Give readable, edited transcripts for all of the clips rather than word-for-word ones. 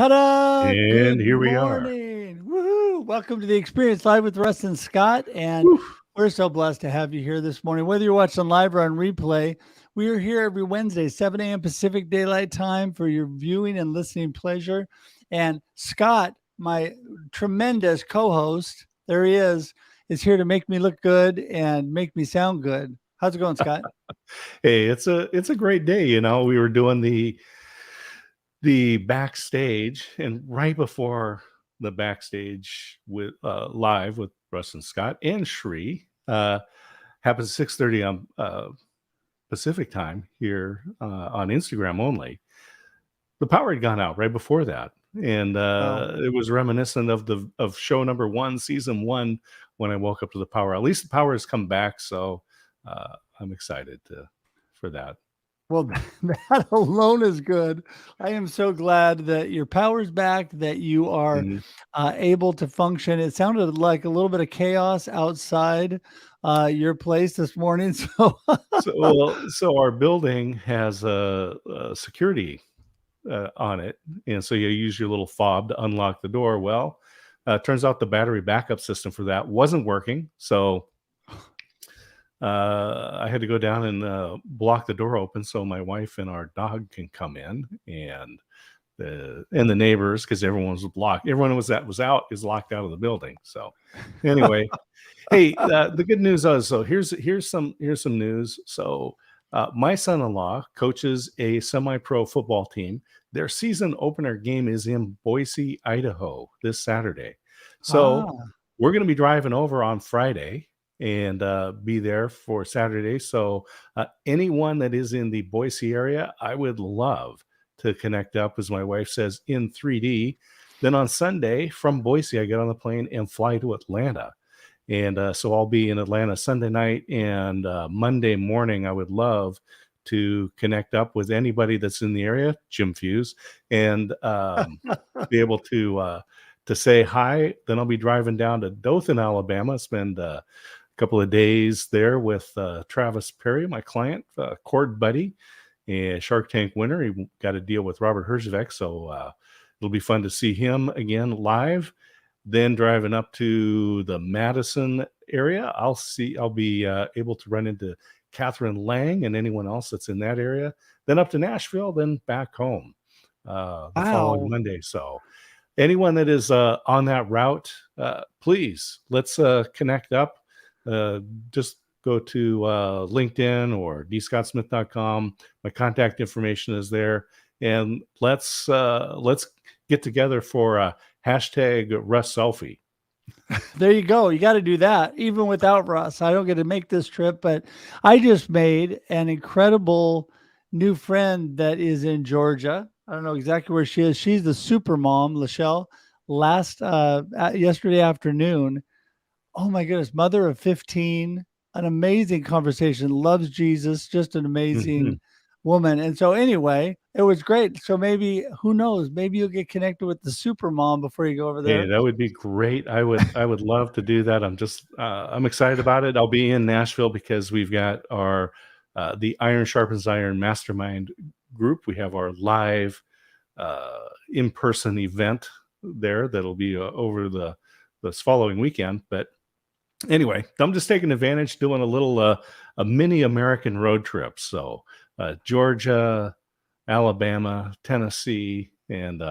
Ta-da! And Good here we are. morning. Woohoo! Welcome to the Experience Live with Russ and Scott. And Woo. we're so blessed to have you here this morning. Whether you're watching live or on replay, we are here every Wednesday, 7 a.m. Pacific Daylight Time for your viewing and listening pleasure. And Scott, my tremendous co-host, there he is here to make me look good and make me sound good. How's it going, Scott? Hey, it's a great day. We were doing the backstage, and right before the backstage with live with Russ and Scott and Shri happens 6:30 on Pacific time here on Instagram only. The power had gone out right before that, and Wow. it was reminiscent of show number 1, season 1, when I woke up to the power. At least the power has come back, so I'm excited for that. Well, that alone is good. I am so glad that your power's back, that you are Mhm. able to function. It sounded like a little bit of chaos outside your place this morning. So, So our building has a security on it, and so you use your little fob to unlock the door. Well, turns out the battery backup system for that wasn't working, so I had to go down and block the door open so my wife and our dog can come in, and the neighbors, because everyone was blocked. Everyone that was out is locked out of the building. So anyway, hey, the good news is, so here's some news. So my son-in-law coaches a semi-pro football team. Their season opener game is in Boise, Idaho, this Saturday. So ah, we're going to be driving over on Friday and be there for Saturday. So anyone that is in the Boise area, I would love to connect up, as my wife says, in 3D. Then on Sunday from Boise, I get on the plane and fly to Atlanta. And so I'll be in Atlanta Sunday night, and Monday morning, I would love to connect up with anybody that's in the area, Jim Fuse, and be able to say hi. Then I'll be driving down to Dothan, Alabama, spend a couple of days there with Travis Perry, my client, Cord Buddy, and Shark Tank winner. He got a deal with Robert Herjavec, so it'll be fun to see him again live. Then driving up to the Madison area, I'll be able to run into Catherine Lang and anyone else that's in that area. Then up to Nashville, then back home the following wow. Monday. So anyone that is on that route, please let's connect up. Just go to LinkedIn or dscottsmith.com. My contact information is there, and let's get together for a hashtag Russ selfie. There you go. You got to do that, even without Russ. I don't get to make this trip, but I just made an incredible new friend that is in Georgia. I don't know exactly where she is. She's the super mom, Lachelle. Yesterday afternoon, oh my goodness, mother of 15, an amazing conversation, loves Jesus, just an Mhm. amazing woman. And so anyway, it was great. So maybe who knows, maybe you'll get connected with the super mom before you go over Hey, there. that would be great. I would love to do that. I'm excited about it. I'll be in Nashville because we've got our the Iron Sharpens Iron Mastermind group. We have our live in-person event there that'll be over this following weekend. But anyway, I'm just taking advantage, doing a mini American road trip. So Georgia, Alabama, Tennessee, and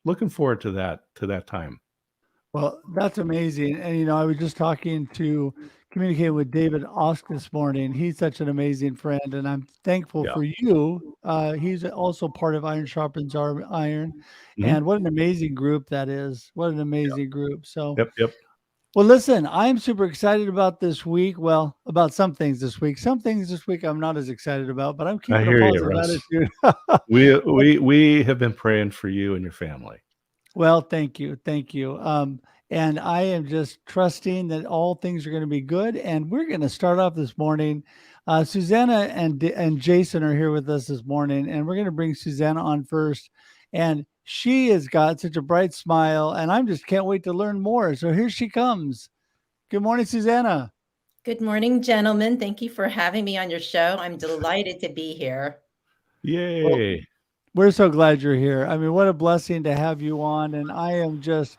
looking forward to that time. Well, that's amazing. And, I was just communicating with David Osk this morning. He's such an amazing friend, and I'm thankful Yeah. for you. He's also part of Iron Sharpens Iron. Mhm. And what an amazing group that is. What an amazing group. So, Yep. Yep. well, listen, I'm super excited about this week. Well, about some things this week. Some things this week I'm not as excited about, but I'm I keeping a hear you, positive Russ. attitude. We have been praying for you and your family. Well, thank you. Thank you. And I am just trusting that all things are going to be good. And we're going to start off this morning. Susanna and Jason are here with us this morning, and we're going to bring Susanna on first. And she has got such a bright smile, and I'm just can't wait to learn more. So here she comes. Good morning, Susanna. Good morning, gentlemen. Thank you for having me on your show. I'm delighted to be here. Well, Yay. We're so glad you're here. I mean, what a blessing to have you on. And I am just,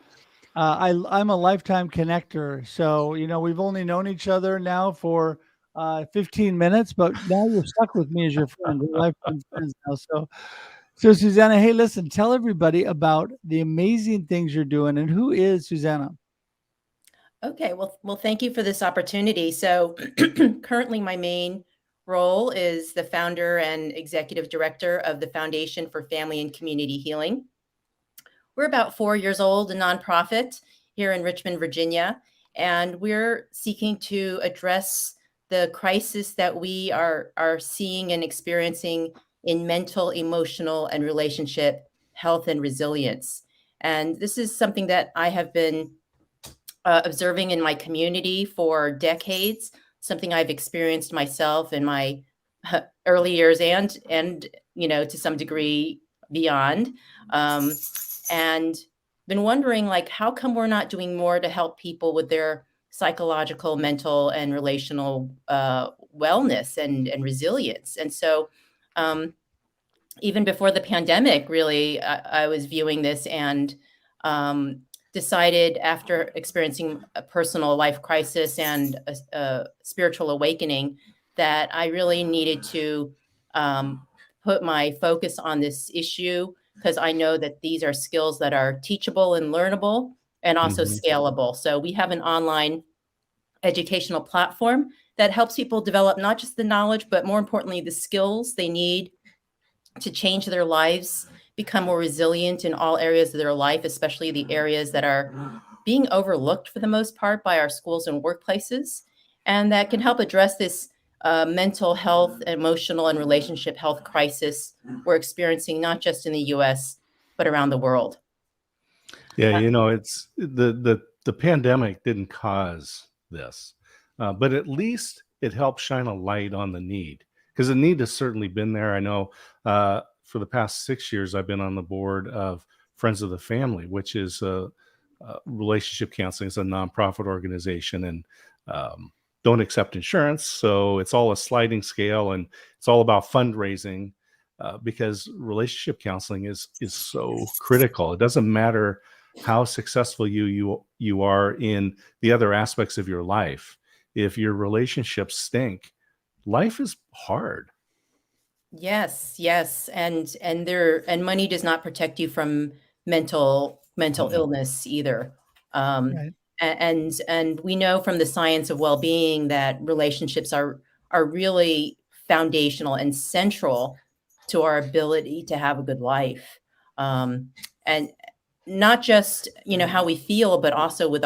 I'm a lifetime connector. So, we've only known each other now for 15 minutes, but now you're stuck with me as your friend. We're lifetime friends now. So Susanna, hey, listen, tell everybody about the amazing things you're doing. And who is Susanna? Okay, well, thank you for this opportunity. So currently my main role is the founder and executive director of the Foundation for Family and Community Healing. We're about 4 years old, a nonprofit here in Richmond, Virginia, and we're seeking to address the crisis that we are seeing and experiencing in mental, emotional, and relationship health and resilience. And this is something that I have been observing in my community for decades, something I've experienced myself in my early years and to some degree beyond, um, and been wondering like how come we're not doing more to help people with their psychological, mental, and relational wellness and resilience. And so um, even before the pandemic, really, I was viewing this and um, decided after experiencing a personal life crisis and a spiritual awakening that I really needed to um, put my focus on this issue because I know that these are skills that are teachable and learnable and also Mhm. scalable. So we have an online educational platform that helps people develop not just the knowledge, but more importantly, the skills they need to change their lives, become more resilient in all areas of their life, especially the areas that are being overlooked for the most part by our schools and workplaces, and that can help address this mental health, emotional, and relationship health crisis we're experiencing not just in the US, but around the world. Yeah, Uh, it's the pandemic didn't cause this, but at least it helped shine a light on the need because the need has certainly been there. I know for the past 6 years, I've been on the board of Friends of the Family, which is relationship counseling. It's a nonprofit organization and don't accept insurance, so it's all a sliding scale and it's all about fundraising. Because relationship counseling is so critical. It doesn't matter how successful you are in the other aspects of your life. If your relationships stink, life is hard. Yes, yes, and money does not protect you from mental Mm-mm. illness either. Um, Right. and we know from the science of well-being that relationships are really foundational and central to our ability to have a good life. And not just how we feel, but also with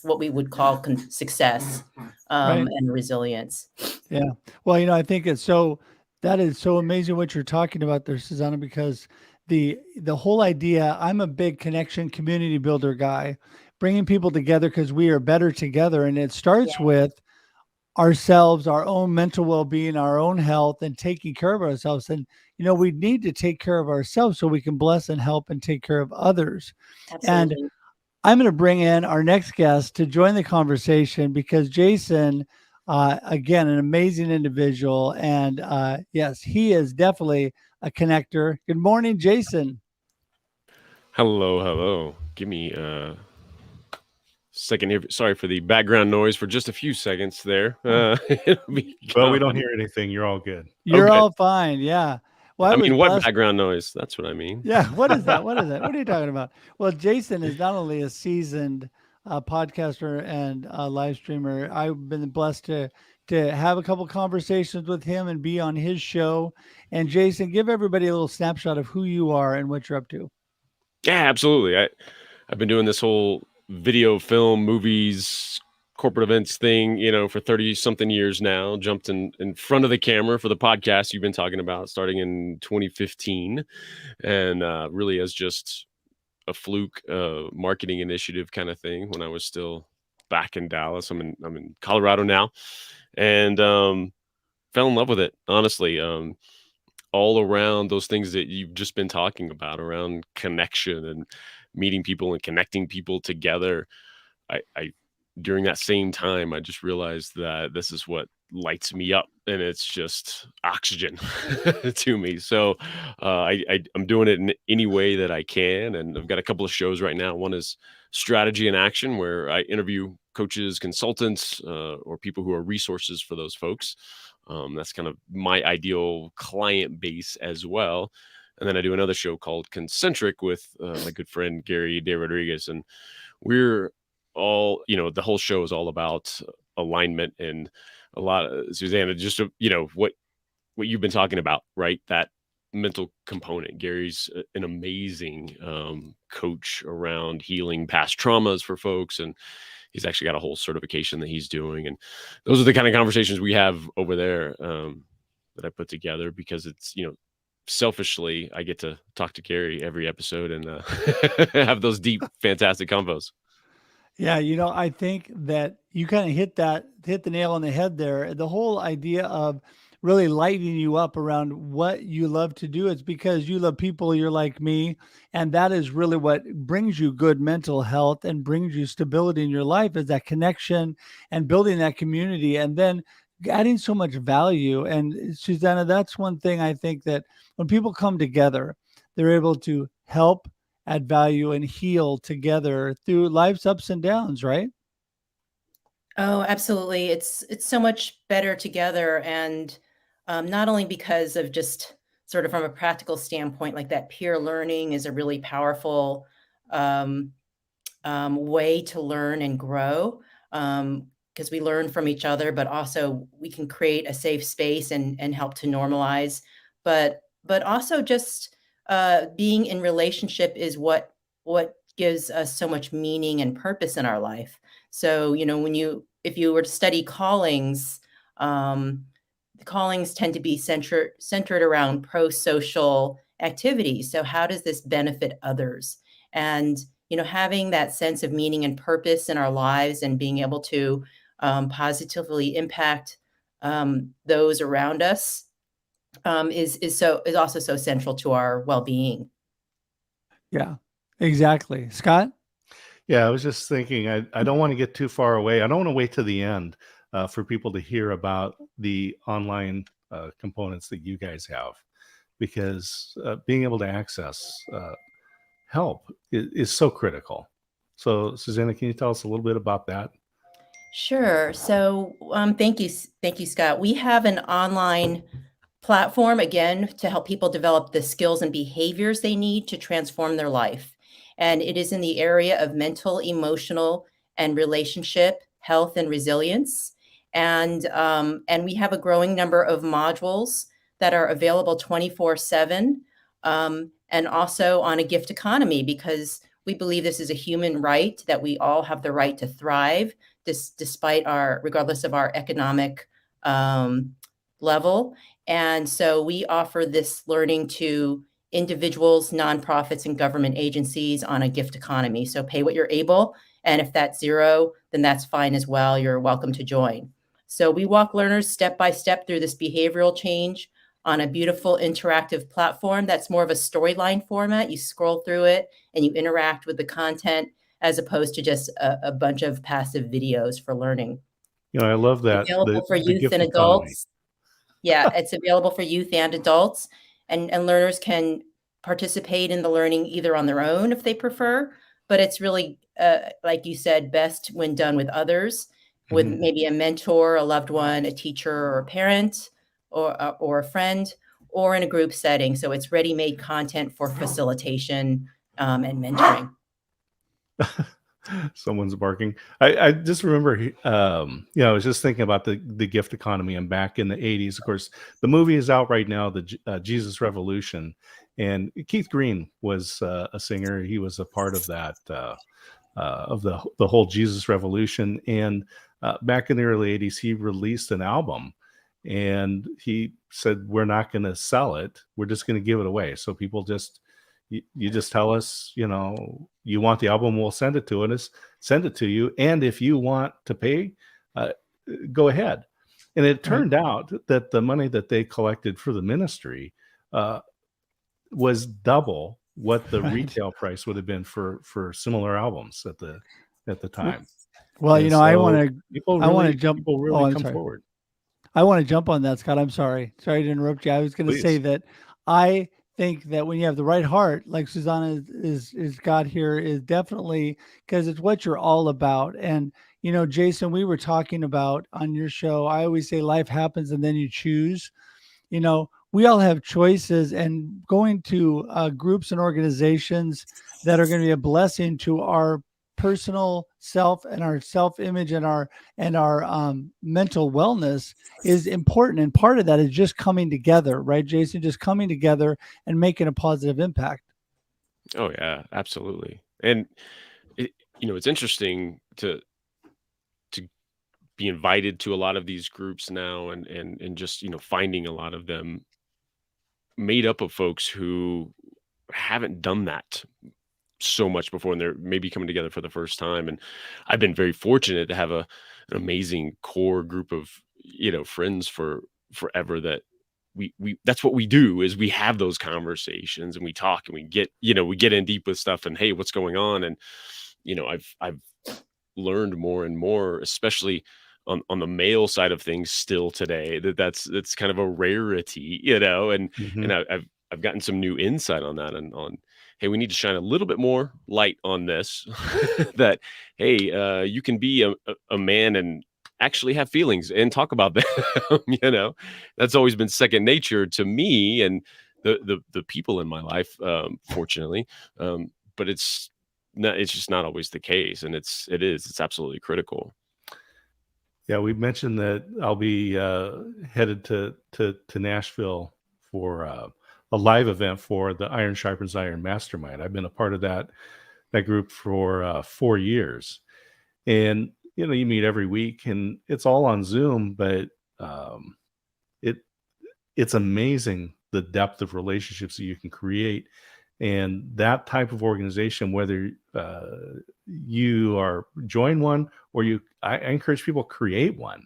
what we would call success Right. and resilience. Yeah. Well, I think that is so amazing what you're talking about there, Susanna, because the whole idea, I'm a big connection community builder guy, bringing people together because we are better together. And it starts with ourselves, our own mental well-being, our own health, and taking care of ourselves. And, we need to take care of ourselves so we can bless and help and take care of others. And Absolutely. I'm going to bring in our next guest to join the conversation because Jason, again, an amazing individual. And yes, he is definitely a connector. Good morning, Jason. Hello, hello. Give me a second here. Sorry for the background noise for just a few seconds there. Oh, It'll be Well, we don't gone. hear anything. You're all good. you're Okay. all fine. Yeah. Well, I I was mean, what blessed. background noise? That's what I mean. Yeah. What is that? What is that? What are you talking about? Well, Jason is not only a seasoned podcaster and live streamer. I've been blessed to have a couple conversations with him and be on his show. And Jason, give everybody a little snapshot of who you are and what you're up to. Yeah, absolutely. I've been doing this whole video, film, movies, corporate events thing, for 30 something years now. Jumped in front of the camera for the podcast you've been talking about starting in 2015, and really as just a fluke marketing initiative kind of thing when I was still back in Dallas. I'm in Colorado now, and fell in love with it, honestly. All around those things that you've just been talking about around connection and meeting people and connecting people together. I during that same time, I just realized that this is what lights me up, and it's just oxygen to me. So I'm doing it in any way that I can, and I've got a couple of shows right now. One is Strategy in Action, where I interview coaches, consultants, or people who are resources for those folks. That's kind of my ideal client base as well. And then I do another show called Concentric with my good friend Gary De Rodriguez, and we're all, the whole show is all about alignment, and a lot of Susanna, just what you've been talking about, right? That mental component. Gary's an amazing coach around healing past traumas for folks, and he's actually got a whole certification that he's doing. And those are the kind of conversations we have over there that I put together, because it's, selfishly, I get to talk to Gary every episode and have those deep, fantastic combos. Yeah, I think that you kind of hit the nail on the head there. The whole idea of really lighting you up around what you love to do, it's because you love people, you're like me, and that is really what brings you good mental health and brings you stability in your life, is that connection and building that community, and then adding so much value. And Susanna, that's one thing I think, that when people come together, they're able to help, add value, and heal together through life's ups and downs, right? Oh, absolutely. It's so much better together, and not only because of just sort of from a practical standpoint, like that peer learning is a really powerful um, way to learn and grow, because we learn from each other, but also we can create a safe space and help to normalize. But also just being in relationship is what gives us so much meaning and purpose in our life. So if you were to study callings, the callings tend to be centered around pro-social activities. So how does this benefit others? And having that sense of meaning and purpose in our lives, and being able to positively impact those around us, is also so central to our well-being. Yeah, exactly. Scott? Yeah, I was just thinking, I don't want to get too far away. I don't want to wait to the end for people to hear about the online components that you guys have, because being able to access help is so critical. So, Susanna, can you tell us a little bit about that? Sure. So thank you, Scott. We have an online platform, again, to help people develop the skills and behaviors they need to transform their life. And it is in the area of mental, emotional, and relationship health and resilience. And we have a growing number of modules that are available 24/7, and also on a gift economy, because we believe this is a human right, that we all have the right to thrive, despite regardless of our economic level. And so we offer this learning to individuals, nonprofits, and government agencies on a gift economy. So pay what you're able. And if that's zero, then that's fine as well. You're welcome to join. So we walk learners step by step through this behavioral change on a beautiful interactive platform that's more of a storyline format. You scroll through it and you interact with the content, as opposed to just a bunch of passive videos for learning. I love that, Available for the youth gift and economy. adults. Yeah, it's available for youth and adults, and learners can participate in the learning either on their own if they prefer, but it's really, like you said, best when done with others, with Mhm. maybe a mentor, a loved one, a teacher, or a parent, or a friend, or in a group setting. So it's ready-made content for facilitation and mentoring. Someone's barking. I just remember, I was just thinking about the gift economy, and back in the 80s, of course, the movie is out right now, the Jesus Revolution, and Keith Green was a singer. He was a part of that, of the whole Jesus Revolution. And back in the early 80s, he released an album, and he said, "We're not going to sell it. We're just going to give it away. So people just, you just tell us, you want the album, we'll send it to us, send it to you. And if you want to pay, uh, go ahead." And it Right. turned out that the money that they collected for the ministry uh, was double what the Right. retail price would have been for similar albums at the W- time. Well, And I so want to, jump. people Oh, really I'm come sorry. forward. I want to jump on that, Scott. I'm sorry. Sorry to interrupt you. I was going to say Please. that I think that when you have the right heart, like Susanna is got here, is definitely because it's what you're all about. And Jason, we were talking about on your show. I always say life happens and then you choose. We all have choices, and going to groups and organizations that are going to be a blessing to our personal self and our self image and our mental wellness is important. And part of that is just coming together, right, Jason? Just coming together and making a positive impact. Oh yeah, absolutely. And it, it's interesting to be invited to a lot of these groups now, and just finding a lot of them made up of folks who haven't done that so much before, and they're maybe coming together for the first time. And I've been very fortunate to have an amazing core group of friends for forever, that we that's what we do, is we have those conversations and we talk and we get in deep with stuff, and hey, what's going on? And I've learned more and more, especially on the male side of things still today, that's kind of a rarity, and Mhm. I've gotten some new insight on that, and on, hey, we need to shine a little bit more light on this. That, hey, you can be a man and actually have feelings and talk about them. That's always been second nature to me and the people in my life, fortunately. But it's just not always the case, and it's absolutely critical. Yeah, we mentioned that I'll be headed to Nashville for a live event for the Iron Sharpens Iron Mastermind. I've been a part of that group for 4 years, and you meet every week, and it's all on Zoom, but um, it it's amazing the depth of relationships that you can create. And that type of organization, whether you are join one or I encourage people create one.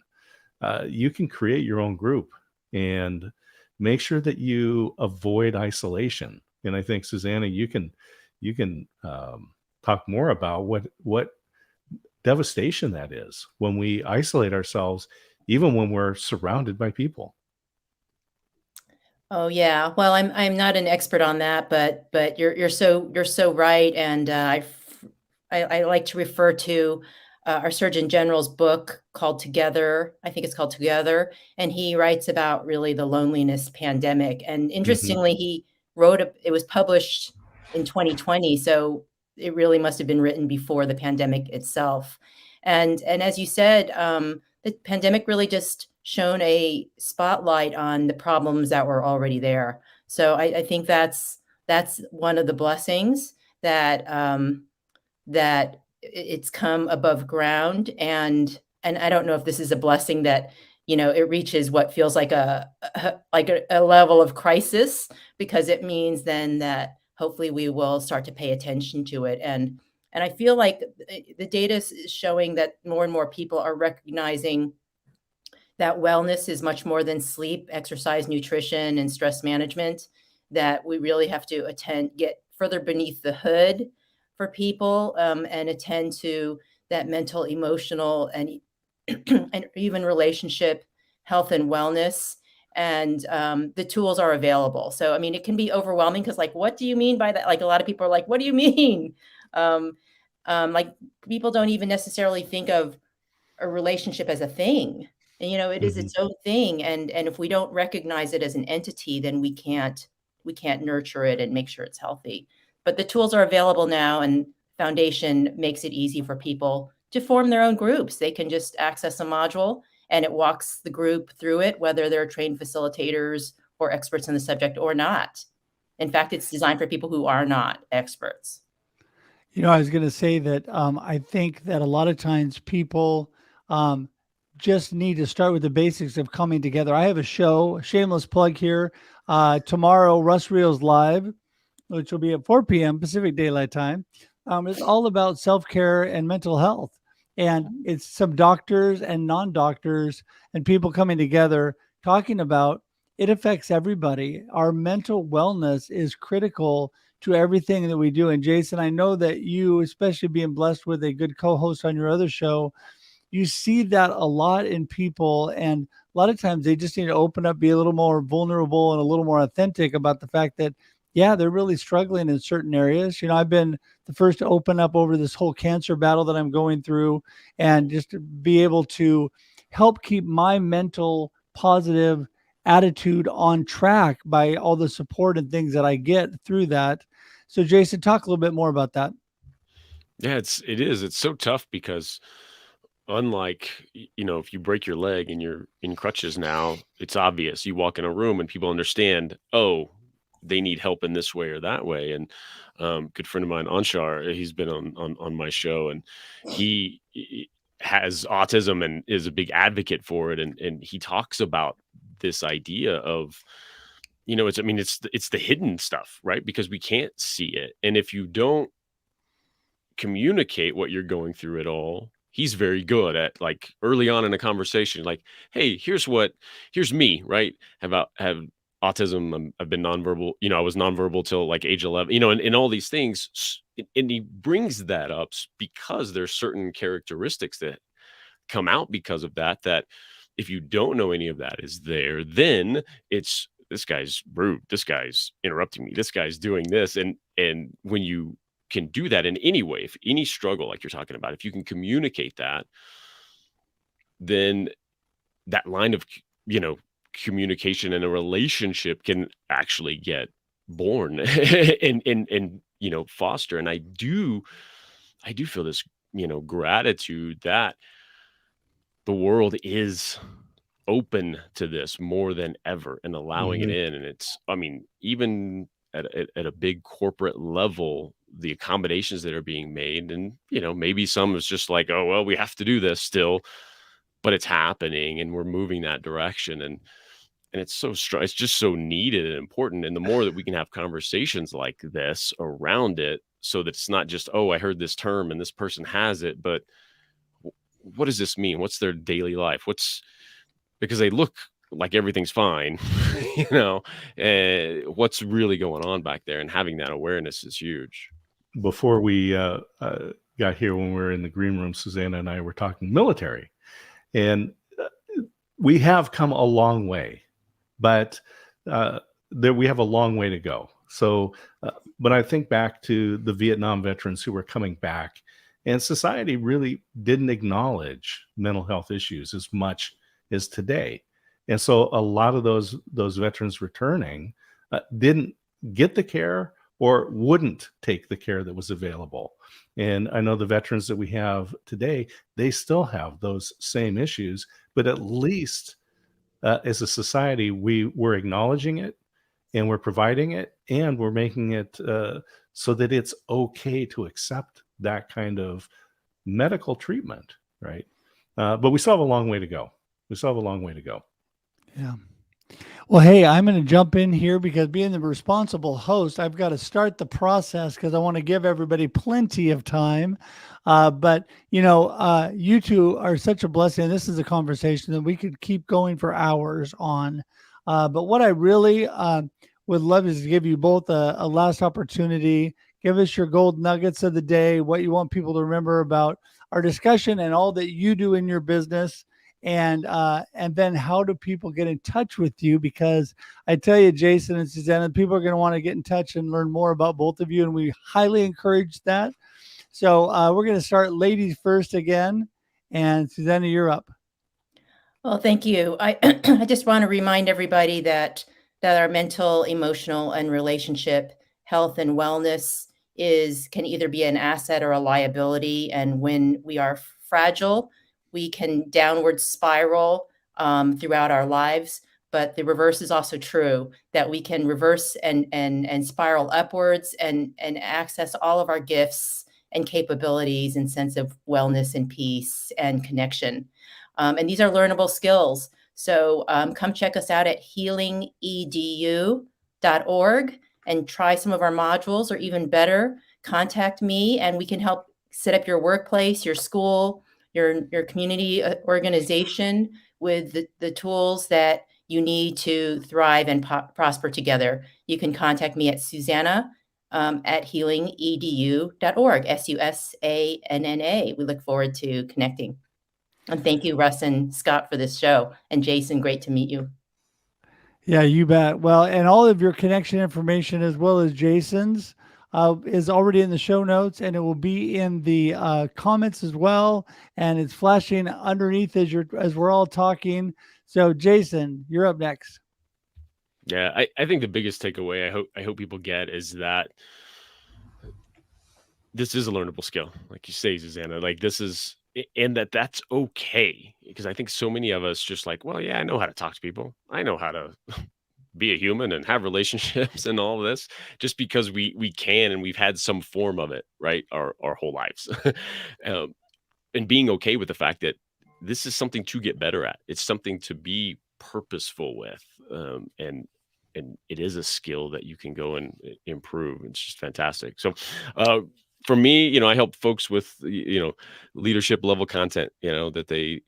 You can create your own group and make sure that you avoid isolation. And I think Susanna, you can talk more about what devastation that is when we isolate ourselves, even when we're surrounded by people. Oh yeah. Well, I'm not an expert on that, but you're so right. And I like to refer to our Surgeon General's book called Together. I think it's called Together, and he writes about really the loneliness pandemic. And Mhm. interestingly, it was published in 2020, so it really must have been written before the pandemic itself. And as you said, the pandemic really just shone a spotlight on the problems that were already there. So I think that's one of the blessings that that it's come above ground. And I don't know if this is a blessing that it reaches what feels like a level of crisis, because it means then that hopefully we will start to pay attention to it. And I feel like the data is showing that more and more people are recognizing that wellness is much more than sleep, exercise, nutrition, and stress management, that we really have to get further beneath the hood for people, and attend to that mental, emotional, and, and even relationship health and wellness. And the tools are available. So, I mean, it can be overwhelming because, like, what do you mean by that? Like, a lot of people are like, what do you mean? Um, like, people don't even necessarily think of a relationship as a thing. And it is Mhm. its own thing, and if we don't recognize it as an entity, then we can't nurture it and make sure it's healthy. But the tools are available now, and Foundation makes it easy for people to form their own groups. They can just access a module, and it walks the group through it, whether they're trained facilitators or experts in the subject or not. In fact, it's designed for people who are not experts. I was going to say that I think that a lot of times people um, just need to start with the basics of coming together. I have a show, shameless plug here. Tomorrow, Russ Reels Live, which will be at 4 p.m. Pacific Daylight Time. It's all about self care and mental health. And it's some doctors and non doctors and people coming together talking about it affects everybody. Our mental wellness is critical to everything that we do. And Jason, I know that you, especially being blessed with a good co-host on your other show, you see that a lot in people. And a lot of times they just need to open up, be a little more vulnerable and a little more authentic about the fact that, yeah, they're really struggling in certain areas. I've been the first to open up over this whole cancer battle that I'm going through, and just to be able to help keep my mental positive attitude on track by all the support and things that I get through that. So Jason, talk a little bit more about that. Yeah, it's so tough because unlike if you break your leg and you're in crutches now, it's obvious. You walk in a room and people understand, oh, they need help in this way or that way. And good friend of mine, Anshar, he's been on my show, and he has autism and is a big advocate for it, and he talks about this idea of it's the hidden stuff, right? Because we can't see it, and if you don't communicate what you're going through at all, he's very good at, like, early on in a conversation, like, hey, here's me, right? Have autism. I've been nonverbal. I was nonverbal till like age 11, and all these things. And he brings that up because there's certain characteristics that come out because of that if you don't know any of that is there, then it's, this guy's rude, this guy's interrupting me, this guy's doing this. And when you can do that in any way, if any struggle like you're talking about, if you can communicate that, then that line of communication and a relationship can actually get born and foster. And I do feel this gratitude that the world is open to this more than ever and allowing it in. And it's, even at a big corporate level, the accommodations that are being made, and maybe some is just like, oh well, we have to do this still, but it's happening and we're moving that direction. And it's so strong, it's just so needed and important. And the more that we can have conversations like this around it, so that it's not just, oh, I heard this term and this person has it, but what does this mean? What's their daily life? Because they look like everything's fine, what's really going on back there, and having that awareness is huge. Before we got here, when we were in the green room, Susanna and I were talking military, and we have come a long way, but we have a long way to go. So, but I think back to the Vietnam veterans who were coming back, and society really didn't acknowledge mental health issues as much as today. And so a lot of those veterans returning didn't get the care, or wouldn't take the care that was available. And I know the veterans that we have today, they still have those same issues, but at least as a society, we're acknowledging it, and we're providing it, and we're making it so that it's okay to accept that kind of medical treatment, right? But we still have a long way to go. Yeah. Well, hey, I'm going to jump in here because being the responsible host, I've got to start the process because I want to give everybody plenty of time. But you two are such a blessing. This is a conversation that we could keep going for hours on. But what I really would love is to give you both a last opportunity. Give us your gold nuggets of the day, what you want people to remember about our discussion and all that you do in your business. And then how do people get in touch with you? Because I tell you, Jason and Susanna, people are going to want to get in touch and learn more about both of you, and we highly encourage that. So we're going to start ladies first again, and Susanna, you're up. Well, thank you. I I just want to remind everybody that our mental, emotional, and relationship health and wellness can either be an asset or a liability. And when we are fragile, we can downward spiral throughout our lives. But the reverse is also true, that we can reverse and spiral upwards and access all of our gifts and capabilities and sense of wellness and peace and connection. And these are learnable skills. So come check us out at healingedu.org and try some of our modules, or even better, contact me and we can help set up your workplace, your school, your community organization with the tools that you need to thrive and prosper together. You can contact me at Susanna at healingedu.org, SUSANNA. We look forward to connecting. And thank you, Russ and Scott, for this show. And Jason, great to meet you. Yeah, you bet. Well, and all of your connection information as well as Jason's is already in the show notes, and it will be in the comments as well. And it's flashing underneath as we're all talking. So, Jason, you're up next. Yeah, I think the biggest takeaway I hope people get is that this is a learnable skill, like you say, Susanna. Like this is, and that's okay, because I think so many of us just like, well, yeah, I know how to talk to people. I know how to be a human and have relationships and all of this, just because we can and we've had some form of it, right, our whole lives. um, and being okay with the fact that this is something to get better at. It's something to be purposeful with, and it is a skill that you can go and improve. It's just fantastic. So, for me, I help folks with leadership level content. That they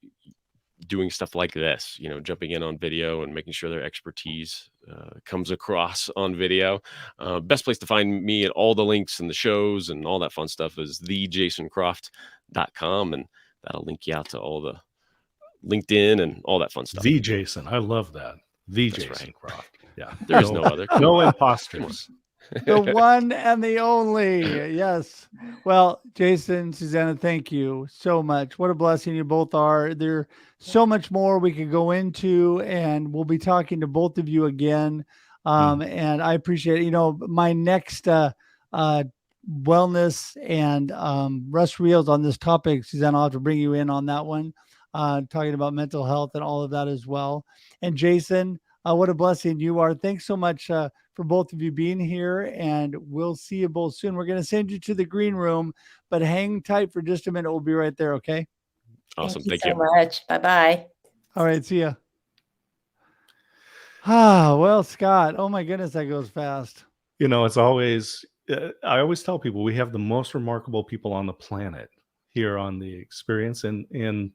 doing stuff like this, jumping in on video and making sure their expertise comes across on video. Best place to find me and all the links and the shows and all that fun stuff is thejasoncroft.com, and that'll link you out to all the LinkedIn and all that fun stuff. The Jason, I love that. The That's Jason right. Croft. Yeah, There's no other. Come no on. imposters. The one and the only. Yes. Well, Jason, Susanna, thank you so much. What a blessing you both are. There's so much more we could go into, and we'll be talking to both of you again. And I appreciate it. My next wellness and Russ Reels on this topic, Susanna, I'll have to bring you in on that one, talking about mental health and all of that as well. And Jason, what a blessing you are. Thanks so much for both of you being here, and we'll see you both soon. We're going to send you to the green room, but hang tight for just a minute. We'll be right there, okay? Awesome. Thank you so much. Bye-bye. All right, see ya. Well, Scott, oh my goodness, that goes fast. It's always, I always tell people we have the most remarkable people on the planet here on the experience. And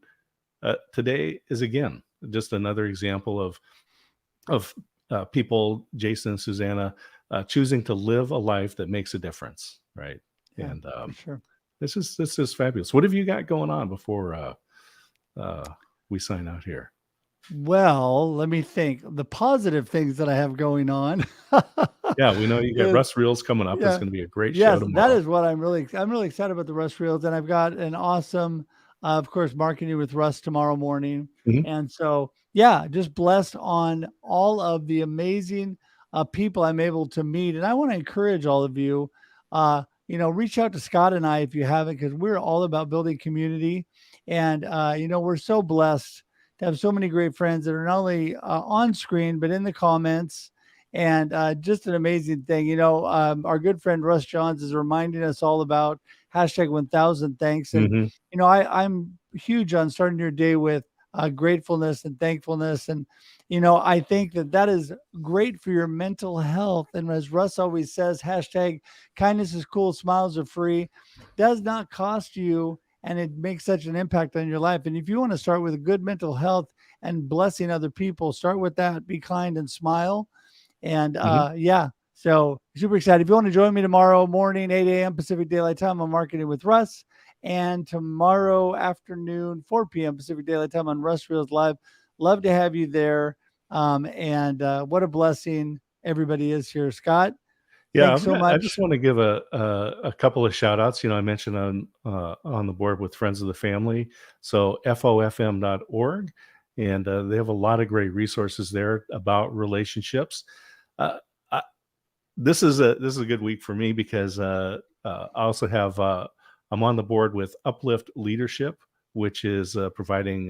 today is, again, just another example of people, Jason and Susanna, choosing to live a life that makes a difference, right? Yeah, and for sure. This is fabulous. What have you got going on before we sign out here? Well, let me think. The positive things that I have going on. Yeah, we know you got Russ Reels coming up. Yeah. It's going to be a great Yes, show tomorrow. that is what I'm really excited about, the Russ Reels, and I've got an awesome, of course, marketing with Russ tomorrow morning. And so, yeah, just blessed on all of the amazing people I'm able to meet. And I want to encourage all of you, reach out to Scott and I if you haven't, because we're all about building community. And, we're so blessed to have so many great friends that are not only on screen, but in the comments. And just an amazing thing. Our good friend Russ Johns is reminding us all about hashtag 1000 thanks. And, I'm huge on starting your day with gratefulness and thankfulness. And, I think that is great for your mental health. And as Russ always says, hashtag kindness is cool, smiles are free, does not cost you. And it makes such an impact on your life. And if you want to start with a good mental health and blessing other people, start with that. Be kind and smile. And so super excited. If you want to join me tomorrow morning, 8 a.m. Pacific Daylight Time on Marketing with Russ, and tomorrow afternoon, 4 p.m. Pacific Daylight Time on Russ Reels Live, love to have you there. And what a blessing everybody is here. Scott, thanks so much. I just want to give a couple of shout outs. I mentioned on the board with Friends of the Family, so FOFM.org, and they have a lot of great resources there about relationships. This is a good week for me because I also have I'm on the board with Uplift Leadership, which is providing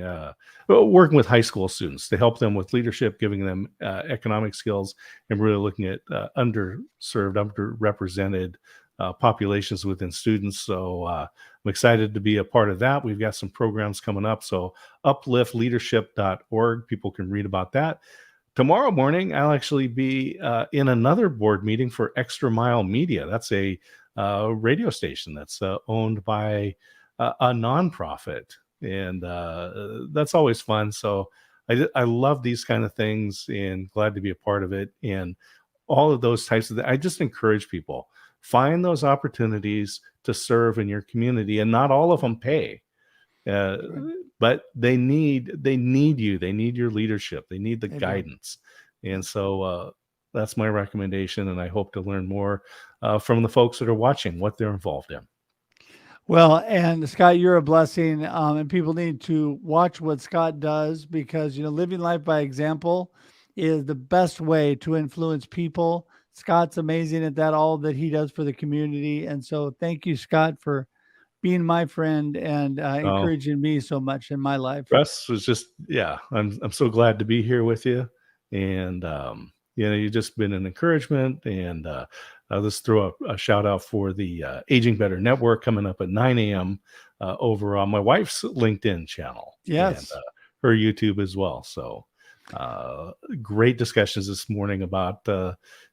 working with high school students to help them with leadership, giving them economic skills, and really looking at underserved, underrepresented populations within students. So I'm excited to be a part of that. We've got some programs coming up. So upliftleadership.org, people can read about that. Tomorrow morning, I'll actually be in another board meeting for Extra Mile Media. That's a radio station that's owned by a nonprofit, and that's always fun. So I love these kind of things and glad to be a part of it. And all of those types of I just encourage people find those opportunities to serve in your community, and not all of them pay. But they need you. They need your leadership. They need the guidance. And so that's my recommendation. And I hope to learn more from the folks that are watching, what they're involved in. Well, and Scott, you're a blessing, and people need to watch what Scott does, because, living life by example is the best way to influence people. Scott's amazing at that, all that he does for the community. And so thank you, Scott, for being my friend and encouraging me so much in my life. Russ was just, I'm so glad to be here with you. And, you've just been an encouragement. And I'll just throw a shout out for the Aging Better Network coming up at 9 a.m. Over on my wife's LinkedIn channel. Yes. And her YouTube as well. So great discussions this morning about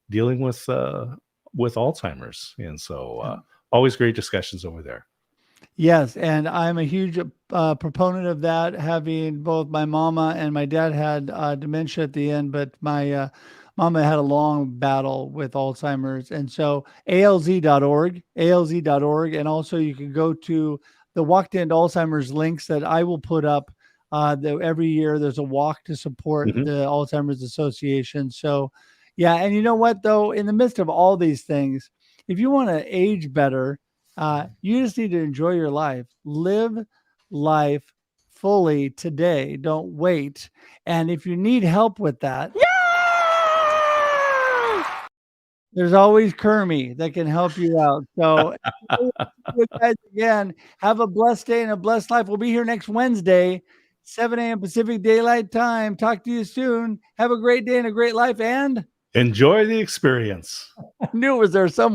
dealing with Alzheimer's. And so always great discussions over there. Yes, and I'm a huge proponent of that, having both my mama and my dad had dementia at the end, but my mama had a long battle with Alzheimer's. And so alz.org, and also you can go to the Walk to End Alzheimer's links that I will put up. Every year there's a walk to support the Alzheimer's Association. So, yeah, and you know what, though, in the midst of all these things, if you want to age better, you just need to enjoy your life. Live life fully today. Don't wait. And if you need help with that, there's always Kermie that can help you out. So, guys, again, have a blessed day and a blessed life. We'll be here next Wednesday, 7 a.m. Pacific Daylight Time. Talk to you soon. Have a great day and a great life, and enjoy the experience. I knew it was there somewhere.